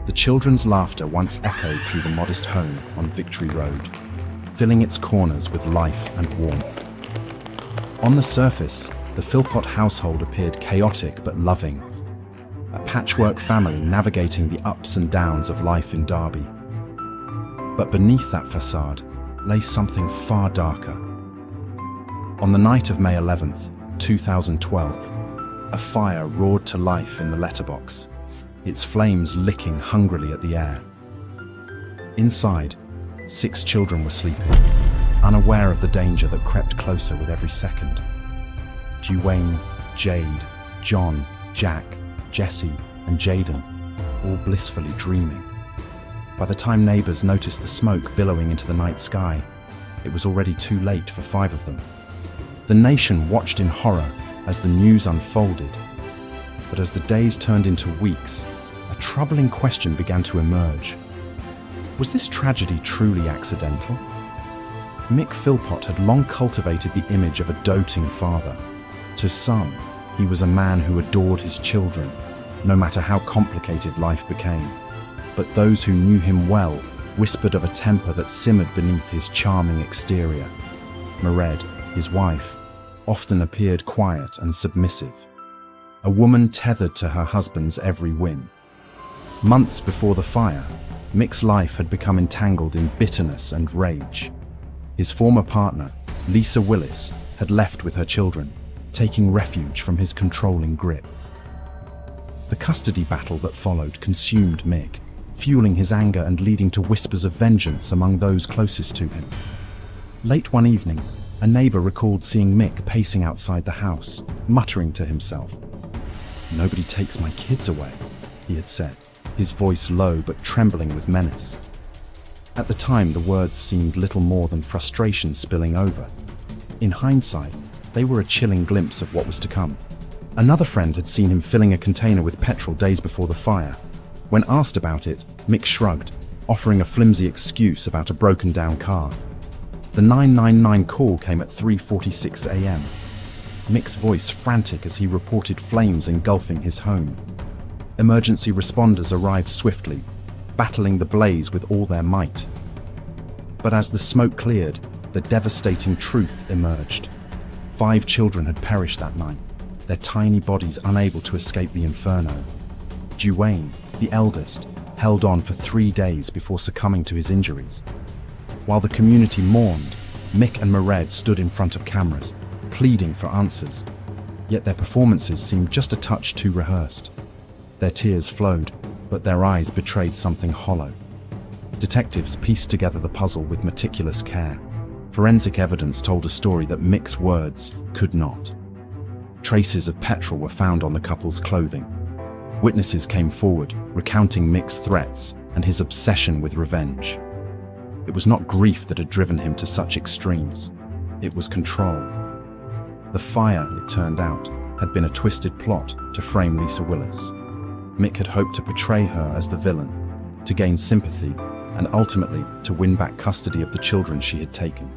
The children's laughter once echoed through the modest home on Victory Road, filling its corners with life and warmth. On the surface, the Philpott household appeared chaotic but loving, a patchwork family navigating the ups and downs of life in Derby. But beneath that facade lay something far darker. On the night of May 11th, 2012, a fire roared to life in the letterbox, its flames licking hungrily at the air. Inside, 6 children were sleeping, unaware of the danger that crept closer with every second. Duane, Jade, John, Jack, Jesse, and Jaden, all blissfully dreaming. By the time neighbors noticed the smoke billowing into the night sky, it was already too late for 5 of them. The nation watched in horror as the news unfolded. But as the days turned into weeks, a troubling question began to emerge. Was this tragedy truly accidental? Mick Philpott had long cultivated the image of a doting father. To some, he was a man who adored his children, no matter how complicated life became. But those who knew him well whispered of a temper that simmered beneath his charming exterior. Mairead, his wife, often appeared quiet and submissive, a woman tethered to her husband's every whim. Months before the fire, Mick's life had become entangled in bitterness and rage. His former partner, Lisa Willis, had left with her children, taking refuge from his controlling grip. The custody battle that followed consumed Mick, fueling his anger and leading to whispers of vengeance among those closest to him. Late one evening, a neighbor recalled seeing Mick pacing outside the house, muttering to himself. "Nobody takes my kids away," he had said, his voice low but trembling with menace. At the time, the words seemed little more than frustration spilling over. In hindsight, they were a chilling glimpse of what was to come. Another friend had seen him filling a container with petrol days before the fire. When asked about it, Mick shrugged, offering a flimsy excuse about a broken-down car. The 999 call came at 3:46 a.m. Mick's voice frantic as he reported flames engulfing his home. Emergency responders arrived swiftly, battling the blaze with all their might. But as the smoke cleared, the devastating truth emerged. 5 children had perished that night, their tiny bodies unable to escape the inferno. Duane, the eldest, held on for 3 days before succumbing to his injuries. While the community mourned, Mick and Mairead stood in front of cameras, pleading for answers. Yet their performances seemed just a touch too rehearsed. Their tears flowed, but their eyes betrayed something hollow. Detectives pieced together the puzzle with meticulous care. Forensic evidence told a story that Mick's words could not. Traces of petrol were found on the couple's clothing. Witnesses came forward, recounting Mick's threats and his obsession with revenge. It was not grief that had driven him to such extremes. It was control. The fire, it turned out, had been a twisted plot to frame Lisa Willis. Mick had hoped to portray her as the villain, to gain sympathy, and ultimately to win back custody of the children she had taken.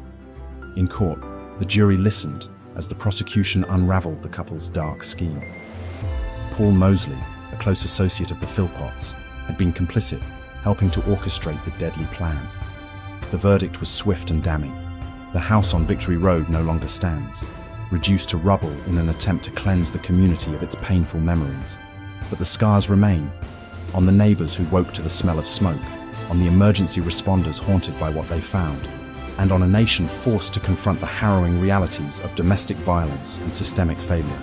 In court, the jury listened as the prosecution unraveled the couple's dark scheme. Paul Mosley, a close associate of the Philpotts, had been complicit, helping to orchestrate the deadly plan. The verdict was swift and damning. The house on Victory Road no longer stands, reduced to rubble in an attempt to cleanse the community of its painful memories. But the scars remain, on the neighbors who woke to the smell of smoke, on the emergency responders haunted by what they found, and on a nation forced to confront the harrowing realities of domestic violence and systemic failure.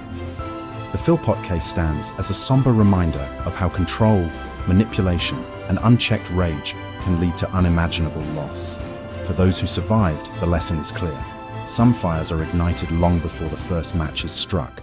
The Philpott case stands as a somber reminder of how control, manipulation, and unchecked rage can lead to unimaginable loss. For those who survived, the lesson is clear. Some fires are ignited long before the first match is struck,